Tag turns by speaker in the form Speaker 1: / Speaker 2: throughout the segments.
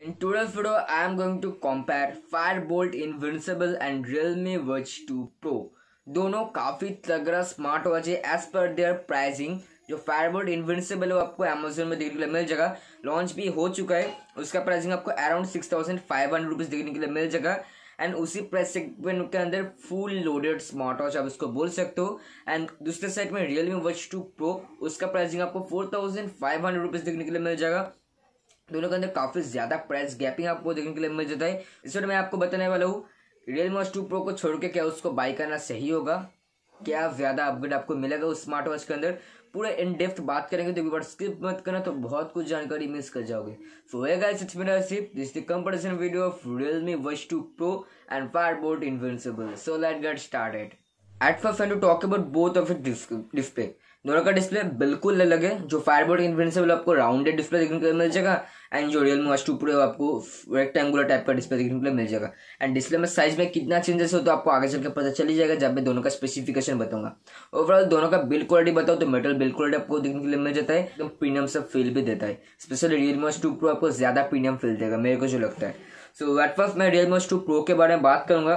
Speaker 1: In today's video, I am going to compare Firebolt Invincible and Realme Watch 2 Pro. दोनों काफी तगड़ा smart watch है as per there pricing. जो Fireboltt invincible है वो आपको अमेजोन में देखने के लिए मिल जाएगा, लॉन्च भी हो चुका है। उसका प्राइसिंग आपको अराउंड 6,500 रुपीज देखने के लिए मिल जाएगा। एंड उसी प्राइस सेगमेंट के अंदर फुल लोडेड स्मार्ट वॉच आप इसको बोल सकते हो। एंड दूसरे साइड में Realme Watch 2 Pro, उसका प्राइसिंग आपको 4,500 रुपीज देखने के लिए मिल जाएगा। दोनों के अंदर काफी ज्यादा प्राइस गैपिंग आपको देखने के लिए मिल जाता है। इस वीडियो में आपको बताने वाला हूँ Realme Watch 2 Pro को छोड़ के क्या उसको बाय करना सही होगा, क्या ज्यादा अपग्रेड आपको मिलेगा उस स्मार्ट वॉच के अंदर, पूरे इन डेप्थ बात करेंगे। तो वीडियो स्किप मत करना, तो बहुत कुछ जानकारी मिस कर जाओगे। So hey guys, it's me राशिप, this is the comparison video of Realme Watch 2 Pro and Firebolt Invincible. So let's get started. At first, I want to talk about both of its display. दोनों का display बिल्कुल अलग है। जो Fireboltt invincible आपको rounded display देखने को मिल जाएगा, एंड जो Realme Watch 2 Pro आपको रेक्टेंगुलर टाइप का डिस्प्ले देखने को मिल जाएगा। एंड डिस्प्ले में साइज में कितना चेंजेस हो तो आपको आगे चल के पता चल ही जाएगा जब मैं दोनों का स्पेसिफिकेशन बताऊंगा। ओवरऑल दोनों का बिल्ड क्वालिटी बताओ तो मेटल बिल्ड क्वालिटी आपको देखने के लिए मिल जाता है, एकदम प्रीमियम सा फील भी देता है। स्पेशली Realme Watch 2 Pro आपको ज्यादा प्रीमियम फील देगा, मेरे को जो लगता है। सो एट फर्स्ट मैं Realme Watch 2 Pro के बारे में बात करूंगा।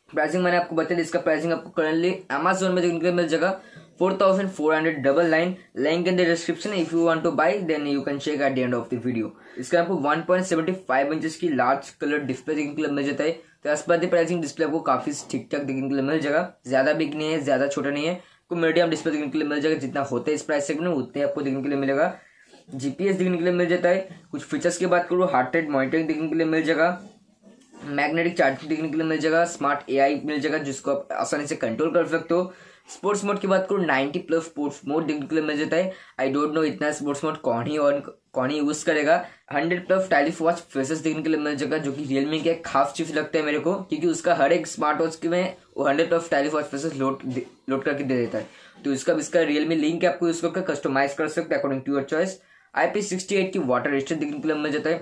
Speaker 1: प्राइसिंग मैंने आपको बताया, इसका प्राइसिंग आपको करंटली अमेजोन में देखने के लिए मिल जाएगा 4,499। Link in the description. If you want to buy then you can check at the end of the video. इसका आपको 1.75 इंचेस की लार्ज कलर डिस्प्ले देखने के लिए मिल जाता है। तो as per the pricing display आपको काफी ठीक ठाक देखने के लिए मिल जाएगा, ज्यादा बिग नहीं है, ज्यादा छोटा नहीं है, आपको मीडियम डिस्प्ले देखने के लिए मिल जाएगा। जितना होता है इस प्राइस सेगमेंट में उतने आपको देखने के लिए मिलेगा। जीपीएस देखने के लिए मिल जाता है। कुछ फीचर्स की बात करूँ, हार्ट रेट मॉनिटरिंग देखने के लिए मिल जाएगा, मैग्नेटिक चार्जिंग देखने के लिए मिल जाएगा, स्मार्ट एआई मिल जाएगा जिसको आप आसानी से कंट्रोल कर सकते हो। स्पोर्ट्स मोड की बात करूँ, 90+ स्पोर्ट्स मोड देखने के लिए मिल जाता है। आई डोंट नो इतना स्पोर्ट्स मोड कौन ही यूज करेगा। 100+ स्टाइलिश वॉच फेसेस देखने के लिए मिल जाएगा, जो कि रियलमी के एक खास चीज लगता है मेरे को, क्योंकि उसका हर एक स्मार्ट वॉच के में वो 100+ स्टाइलिश वॉच फेसेस लोड करके दे देता है। तो इसका रियलमी लिंक आपको यूज करके कस्टमाइज कर सकते हैं according to your choice. IP68 की वाटर रेजिस्टेंट देखने के लिए मिल जाता है,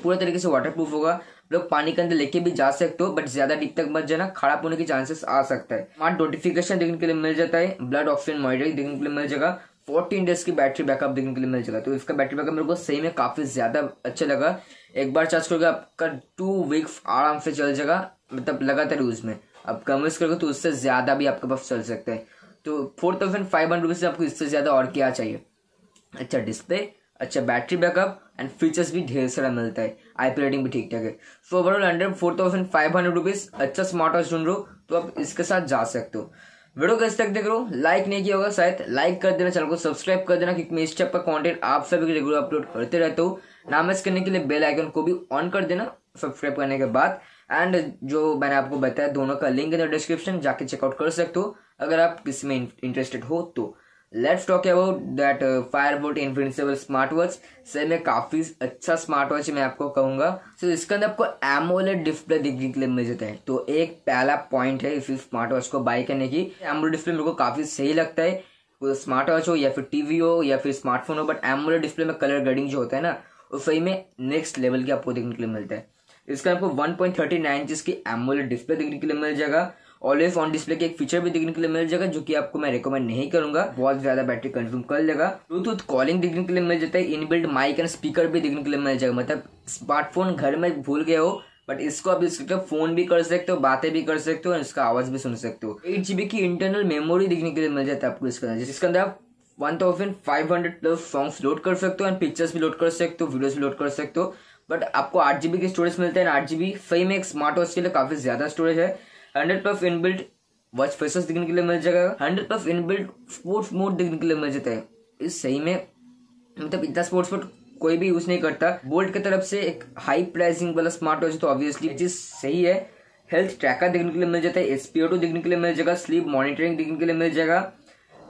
Speaker 1: पूरे तरीके से वाटर प्रूफ होगा। लोग पानी के अंदर लेके भी जा सकते हो, बट ज्यादा डीप तक मत जाना, खराब होने के चांसेस आ सकता है। स्मार्ट नोटिफिकेशन देखने के लिए मिल जाता है, ब्लड ऑक्सीजन मॉनिटरिंग देखने के लिए मिल जाएगा, 14 डेज की बैटरी बैकअप देखने के लिए मिल जाएगा। तो इसका बैटरी बैकअप मेरे को सही में काफी ज्यादा अच्छा लगा। एक बार चार्ज करोगे आपका 2 वीक्स आराम से चल जाएगा, मतलब लगातार यूज में। अब कम यूज करोगे तो उससे ज्यादा भी आपके पास चल सकता है। तो 4,500 रुपीज से आपको इससे ज्यादा और क्या चाहिए। अच्छा डिस्प्ले, अच्छा बैटरी बैकअप एंड फीचर्स भी ढेर सारा मिलता है, आईपी रेटिंग भी ठीक ठाक है। सो ओवरऑल अंडर 4,500 रुपीज अच्छा स्मार्ट वॉच ढूंढ रहे हो तो आप इसके साथ जा सकते हो। वीडियो कैसे तक देख रहे हो, लाइक नहीं किया होगा शायद, लाइक कर देना, चैनल को सब्सक्राइब कर देना, क्योंकि मैं इस टाइप का कंटेंट आप सभी रेगुलर अपलोड करते रहता हूँ। नाम मिस करने के लिए बेल आइकन को भी ऑन कर देना सब्सक्राइब करने के बाद। एंड जो मैंने आपको बताया दोनों का लिंक इन द डिस्क्रिप्शन, जाके चेकआउट कर सकते हो अगर आप किसी में इंटरेस्टेड हो तो। Let's talk about that Fireboltt invincible smart watch. सही में काफी अच्छा स्मार्ट वॉच मैं आपको कहूंगा। सो इसके अंदर आपको एमोलेड डिस्प्ले देखने के लिए मिल जाता है। तो एक पहला पॉइंट है इस स्मार्ट वॉच को बाय करने की, एमोलेड डिस्प्ले मेरे को काफी सही लगता है। कोई स्मार्ट वॉच हो या फिर टीवी हो या फिर स्मार्टफोन हो, बट एमोलेड डिस्प्ले में कलर ग्रेडिंग जो होता है ना, वो सही में नेक्स्ट लेवल की आपको देखने के लिए मिलता है। इसका आपको 1.39 इंचेस की एमोलेड डिस्प्ले देखने के लिए मिल जाएगा। ऑलवेज ऑन डिस्प्ले के एक फीचर भी देखने के लिए मिल जाएगा, जो कि आपको मैं रिकमेंड नहीं करूंगा, बहुत ज्यादा बैटरी कंज्यूम कर लेगा। ब्लूटूथ कॉलिंग देखने के लिए मिल जाता है, इनबिल्ट माइक एंड स्पीकर भी देखने के लिए मिल जाएगा। मतलब स्मार्टफोन घर में भूल गए हो, बट इसको आप इसका फोन भी कर सकते हो, बातें भी कर सकते हो और इसका आवाज भी सुन सकते हो। 8GB की इंटरनल मेमोरी देखने के लिए मिल जाता है आपको इसके अंदर, जिसके अंदर आप 1,500+ सॉन्ग्स लोड कर सकते हो एंड पिक्चर्स भी लोड कर सकते हो, वीडियोस भी लोड कर सकते हो। बट आपको 8GB की स्टोरेज मिलता है। 8GB सही में एक स्मार्ट वॉच के लिए काफी ज्यादा स्टोरेज है। 100+ इनबिल्ट वॉच फेसेस देखने के लिए मिल जाएगा, 100+ इनबिल्ट स्पोर्ट्स मोड देखने के लिए मिल जाता है। इस सही में मतलब इतना स्पोर्ट्स मोड कोई भी यूज नहीं करता। बोल्ट की तरफ से एक हाई प्राइसिंग वाला स्मार्ट वॉच, तो ऑब्वियसली चीज सही है। हेल्थ ट्रैकर देखने के लिए मिल जाता है, SpO2 देखने के लिए मिल जाएगा, स्लीप मॉनिटरिंग देखने के लिए मिल जाएगा,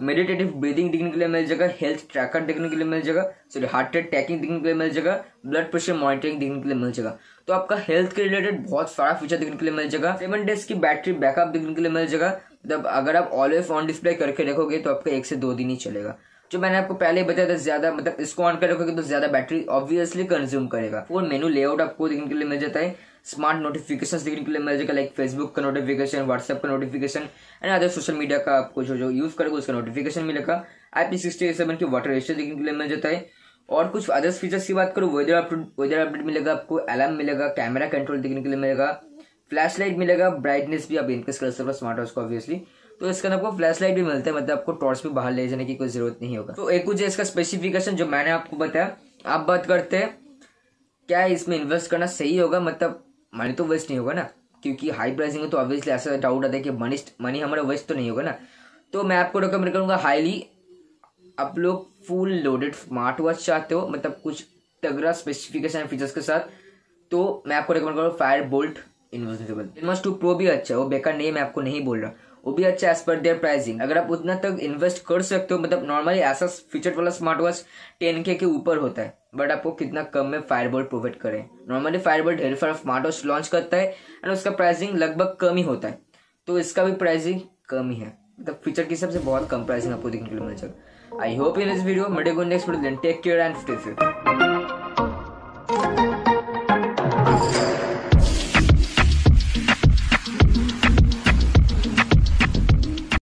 Speaker 1: मेडिटेटिव ब्रीदिंग देखने के लिए मिल जाएगा, हेल्थ ट्रैकर देखने के लिए मिल जाएगा, सॉरी हार्ट रेट ट्रैकिंग देखने के लिए मिल जाएगा, ब्लड प्रेशर मॉनिटरिंग देखने के लिए मिल जाएगा। तो आपका हेल्थ के रिलेटेड बहुत सारा फीचर देखने के लिए मिल जाएगा। 7 डेज की बैटरी बैकअप देखने के लिए मिल जाएगा। मतलब अगर आप ऑलवेज ऑन डिस्प्ले करके रखोगे तो आपका 1 से 2 दिन ही चलेगा। जो मैंने आपको पहले बताया था, ज्यादा मतलब इसको ऑन कर रखोगे तो ज्यादा बैटरी ऑब्वियसली कंज्यूम करेगा। और मेनू लेआउट आपको देखने के लिए मिल जाता है, स्मार्ट नोटिफिकेशंस देखने के लिए मिल जाएगा, लाइक फेसबुक का नोटिफिकेशन, व्हाट्सएप का notification and other social media का आपको जो यूज करेगा उसका नोटिफिकेशन मिलेगा। IP67 की वाटर रेजिस्टेंस देखने के लिए मिल जाता है। और कुछ अदर्स फीचर्स की बात करूँ, वेदर अपडेट मिलेगा आपको, अलार्म मिलेगा, कैमरा कंट्रोल देखने के लिए मिलेगा, फ्लैश लाइट मिलेगा, ब्राइटनेस भी आप इंक्रीज कर सकते हो स्मार्ट वॉच को ऑब्वियसली। तो इसका आपको फ्लैश लाइट भी मिलता है, मतलब आपको टॉर्च भी बाहर ले जाने की कोई जरूरत नहीं होगा। तो एक कुछ है इसका स्पेसिफिकेशन जो मैंने आपको बताया। आप बात करते हैं क्या इसमें इन्वेस्ट करना सही होगा, मतलब मनी तो वेस्ट नहीं होगा ना, क्योंकि हाई प्राइसिंग में तो ऑब्वियसली ऐसा डाउट आता है कि मनी हमारा वेस्ट तो नहीं होगा ना। तो मैं आपको रिकमेंड करूंगा हाईली, आप लोग फुल लोडेड स्मार्ट वॉच चाहते हो, मतलब कुछ तगड़ा स्पेसिफिकेशन फीचर्स के साथ, तो मैं आपको रिकमेंड करूँगा फायरबोल्ट इनविंसिबल। इनवर्स 2 प्रो भी अच्छा है, वो बेकार नहीं, मैं आपको नहीं बोल रहा, वो भी अच्छा एज पर देयर प्राइसिंग। अगर आप उतना तक इन्वेस्ट कर सकते हो, मतलब नॉर्मली ऐसा फीचर वाला स्मार्ट वॉच 10K के ऊपर होता है, बट आपको कितना कम में फायरबोल्ट प्रोवाइड करें। नॉर्मली फायरबोल्ट ढेर सारा स्मार्ट वॉच लॉन्च करता है एंड उसका प्राइसिंग लगभग कम ही होता है, तो इसका भी प्राइसिंग कम ही है, मतलब फीचर के हिसाब से बहुत कम प्राइसिंग आपको देखने को मिल जाएगा। I hope in this video, मेरे को next video, take care and stay safe.